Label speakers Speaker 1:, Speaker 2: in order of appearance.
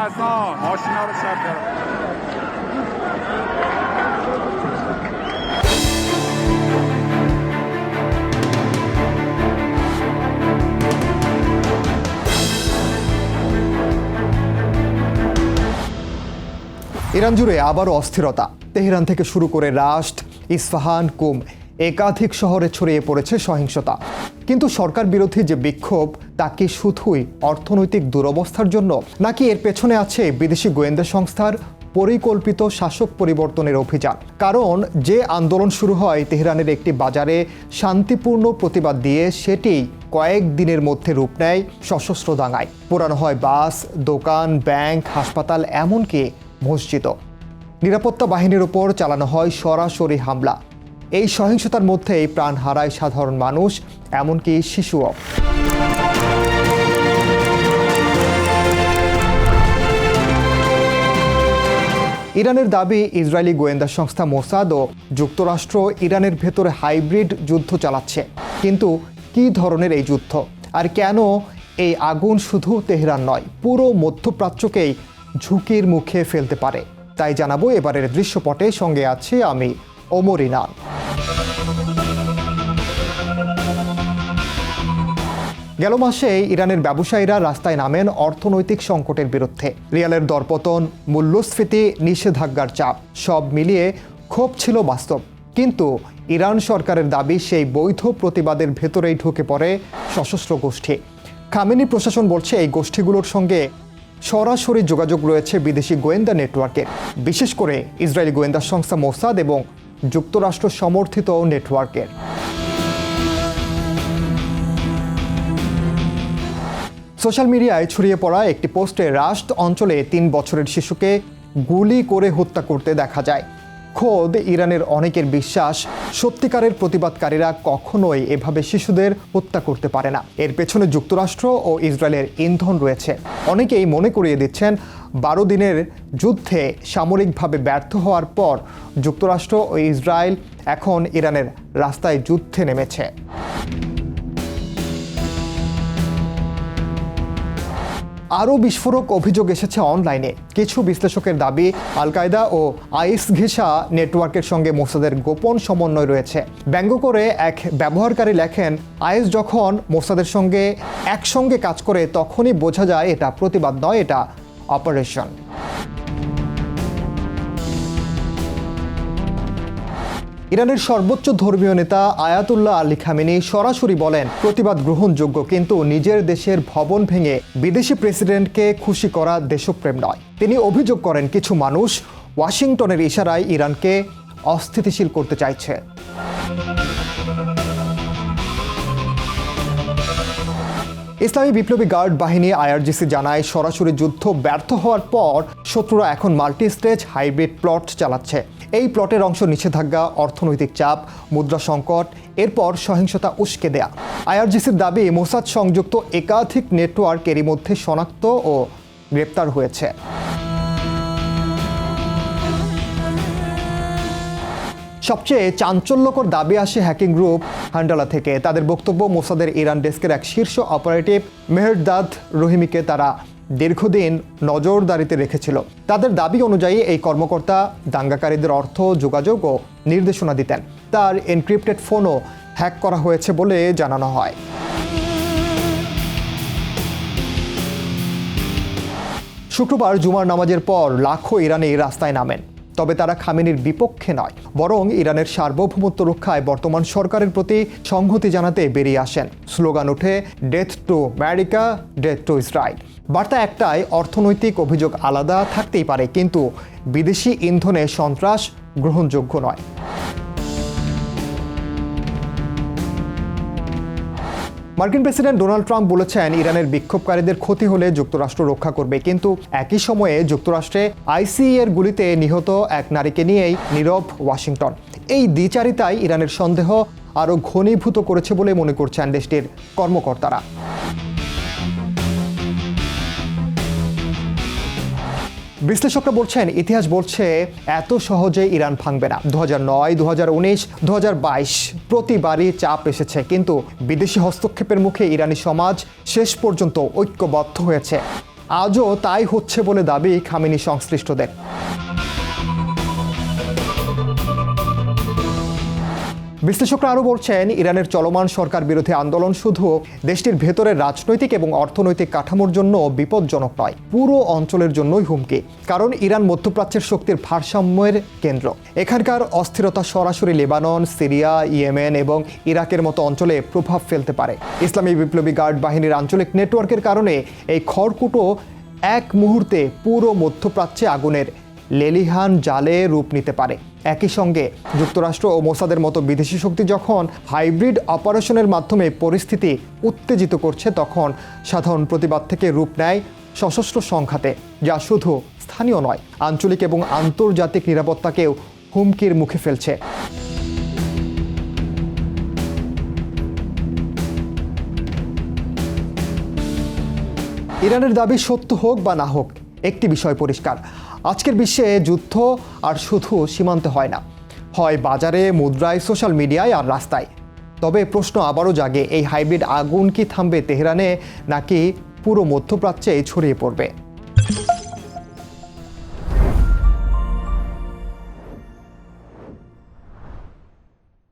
Speaker 1: حسن ماشینا رو شب برم.
Speaker 2: Iran জুড়ে আবারও অস্থিরতা। তেহরান থেকে শুরু করে রাশদ, ইস্পাহান, কুম একাধিক শহরে ছড়িয়ে পড়েছে সহিংসতা। কিন্তু সরকার বিরোধী যে বিক্ষোভ তা কি শুধুই অর্থনৈতিক দুরবস্থার জন্য, নাকি এর পেছনে আছে বিদেশি গোয়েন্দা সংস্থার পরিকল্পিত শাসক পরিবর্তনের অভিযান? কারণ যে আন্দোলন শুরু হয় তেহরানের একটি বাজারে শান্তিপূর্ণ প্রতিবাদ দিয়ে, সেটি কয়েক দিনের মধ্যে রূপ নেয় সশস্ত্র দাঙ্গায়। পোড়ানো হয় বাস, দোকান, ব্যাংক, হাসপাতাল, এমনকি মসজিদও। নিরাপত্তা বাহিনীর উপর চালানো হয় সরাসরি হামলা। এই সহিংসতার মধ্যেই প্রাণ হারায় সাধারণ মানুষ, এমনকি শিশুও। ইরানের দাবি, ইসরায়েলি গোয়েন্দা সংস্থা মোসাদ ও যুক্তরাষ্ট্র ইরানের ভেতরে হাইব্রিড যুদ্ধ চালাচ্ছে। কিন্তু কী ধরনের এই যুদ্ধ, আর কেন এই আগুন শুধু তেহরান নয়, পুরো মধ্যপ্রাচ্যকেই ঝুঁকির মুখে ফেলতে পারে, তাই জানাবো এবারের দৃশ্যপটে। সঙ্গে আছে আমি, ওমর ইনান। গেল মাসে ইরানের ব্যবসায়ীরা রাস্তায় নামেন অর্থনৈতিক সংকটের বিরুদ্ধে। রিয়ালের দরপতন, মূল্যস্ফীতি, নিষেধাজ্ঞার চাপ, সব মিলিয়ে ক্ষোভ ছিল বাস্তব। কিন্তু ইরান সরকারের দাবি, সেই বৈধ প্রতিবাদের ভেতরেই ঢুকে পড়ে সশস্ত্র গোষ্ঠী। খামেনি প্রশাসন বলছে এই গোষ্ঠীগুলোর সঙ্গে সরাসরি যোগাযোগ রয়েছে বিদেশি গোয়েন্দা নেটওয়ার্কের, বিশেষ করে ইসরায়েলি গোয়েন্দা সংস্থা মোসাদ এবং যুক্তরাষ্ট্র সমর্থিত নেটওয়ার্কের। সোশ্যাল মিডিয়ায় ছড়িয়ে পড়া একটি পোস্টে রাশদ অঞ্চলে 3 বছরের শিশুকে গুলি করে হত্যা করতে দেখা যায়। খোদ ইরানের অনেকের বিশ্বাস, সত্যিকারের প্রতিবাদকারীরা কখনোই এভাবে শিশুদের হত্যা করতে পারে না। এর পেছনে যুক্তরাষ্ট্র ও ইসরায়েলের ইন্ধন রয়েছে। অনেকেই মনে করিয়ে দিচ্ছেন, 12 দিনের যুদ্ধে সামরিকভাবে ব্যর্থ হওয়ার পর যুক্তরাষ্ট্র ও ইসরায়েল এখন ইরানের রাস্তায় যুদ্ধে নেমেছে। আরও বিস্ফোরক অভিযোগ এসেছে অনলাইনে। কিছু বিশ্লেষকের দাবি, আল কায়দা ও আইএস ঘেঁষা নেটওয়ার্কের সঙ্গে মোসাদের গোপন সমন্বয় রয়েছে। ব্যঙ্গ করে এক ব্যবহারকারী লেখেন, আইএস যখন মোসাদের সঙ্গে একসঙ্গে কাজ করে তখনই বোঝা যায় এটা প্রতিবাদ নয়, এটা অপারেশন। ইরানের সর্বোচ্চ ধর্মীয় নেতা আয়াতুল্লাহ আলী খামেনি সরাসরি বলেন, প্রতিবাদ গ্রহণযোগ্য, কিন্তু নিজের দেশের ভবন ভেঙে বিদেশি প্রেসিডেন্টকে খুশি করা দেশপ্রেম নয়। তিনি অভিযোগ করেন, কিছু মানুষ ওয়াশিংটনের ইশারায় ইরানকে অস্থিতিশীল করতে চাইছে। ইসলামী বিপ্লবী গার্ড বাহিনী আইআরজিসি জানায়, সরাসরি যুদ্ধ ব্যর্থ হওয়ার পর শত্রুরা এখন মাল্টি স্টেজ হাইব্রিড প্লট চালাচ্ছে। এই প্লটের অংশ নিষেধাজ্ঞা, অর্থনৈতিক চাপ, মুদ্রা সংকট, এরপর সহিংসতা উস্কে দেয়া। আইআরজিসির দাবি, মোসাদ সংযুক্ত একাধিক নেটওয়ার্ক এরই মধ্যে শনাক্ত ও গ্রেপ্তার হয়েছে। সবচেয়ে চাঞ্চল্যকর দাবি আসে হ্যাকিং গ্রুপ হান্ডালা থেকে। তাদের বক্তব্য, মোসাদের ইরান ডেস্কের এক শীর্ষ অপারেটিভ মেহেরদাদ রহিমিকে তারা দীর্ঘদিন নজরদারিতে রেখেছিল। তাদের দাবি অনুযায়ী এই কর্মকর্তা দাঙ্গাকারীদের অর্থ, যোগাযোগ ও নির্দেশনা দিতেন। তার এনক্রিপ্টেড ফোনও হ্যাক করা হয়েছে বলে জানানো হয়। শুক্রবার জুমার নামাজের পর লাখো ইরানি রাস্তায় নামেন। তবে তারা খামেনির বিপক্ষে নয়, বরং ইরানের সার্বভৌমত্ব রক্ষায় বর্তমান সরকারের প্রতি সংহতি জানাতে বেরিয়ে আসেন। স্লোগান ওঠে, death to America, death two Israel. বার্তা একটাই, অর্থনৈতিক অভিযোগ আলাদা থাকতেই পারে, কিন্তু বিদেশি ইন্ধনে সন্ত্রাস গ্রহণযোগ্য নয়। মার্কিন প্রেসিডেন্ট ডোনাল্ড ট্রাম্প বলেছেন, ইরানের বিক্ষোভকারীদের ক্ষতি হলে যুক্তরাষ্ট্র রক্ষা করবে। কিন্তু একই সময়ে যুক্তরাষ্ট্রে আইসিইএর গুলিতে নিহত এক নারীকে নিয়েই নীরব ওয়াশিংটন। এই দ্বিচারিতায় ইরানের সন্দেহ আরও ঘনীভূত করেছে বলে মনে করছেন দেশটির কর্মকর্তারা। বিশ্লেষকরা বলছেন, ইতিহাস বলছে এত সহজে ইরান ভাঙবে না। 2009, 2019, 2022 প্রতিবারই চাপ এসেছে, কিন্তু বিদেশি হস্তক্ষেপের মুখে ইরানি সমাজ শেষ পর্যন্ত ঐক্যবদ্ধ হয়েছে। আজও তাই হচ্ছে বলে দাবি খামেনি সংশ্লিষ্টদের। বিশ্লেষকরা আরও বলছেন, ইরানের চলমান সরকার বিরোধী আন্দোলন শুধু দেশটির ভেতরের রাজনৈতিক এবং অর্থনৈতিক কাঠামোর জন্য বিপজ্জনক নয়, পুরো অঞ্চলের জন্যই হুমকি। কারণ ইরান মধ্যপ্রাচ্যের শক্তির ভারসাম্যের কেন্দ্র। এখানকার অস্থিরতা সরাসরি লেবানন, সিরিয়া, ইয়েমেন এবং ইরাকের মতো অঞ্চলে প্রভাব ফেলতে পারে। ইসলামী বিপ্লবী গার্ড বাহিনীর আঞ্চলিক নেটওয়ার্কের কারণে এই খড়কুটো এক মুহূর্তে পুরো মধ্যপ্রাচ্যে আগুনের লেলিহান জালে রূপ নিতে পারে। একই সঙ্গে যুক্তরাষ্ট্র ও মোসাদের মতো বিদেশি শক্তি যখন হাইব্রিড অপারেশনের মাধ্যমে পরিস্থিতি উত্তেজিত করছে, তখন সাধারণ প্রতিবাদ থেকে রূপ নেয় সশস্ত্র সংঘাতে, যা শুধু স্থানীয় নয়, আঞ্চলিক এবং আন্তর্জাতিক নিরাপত্তাকেও হুমকির মুখে ফেলছে। ইরানের দাবি সত্য হোক বা না হোক, একটি বিষয় পরিষ্কার, আজকের বিশ্বে যুদ্ধ আর শুধু সীমান্তে হয় না, হয় বাজারে, মুদ্রায়, সোশ্যাল মিডিয়ায় আর রাস্তায়। তবে প্রশ্ন আবারও জাগে, এই হাইব্রিড আগুন কি থামবে তেহরানে, নাকি পুরো মধ্যপ্রাচ্যে ছড়িয়ে পড়বে?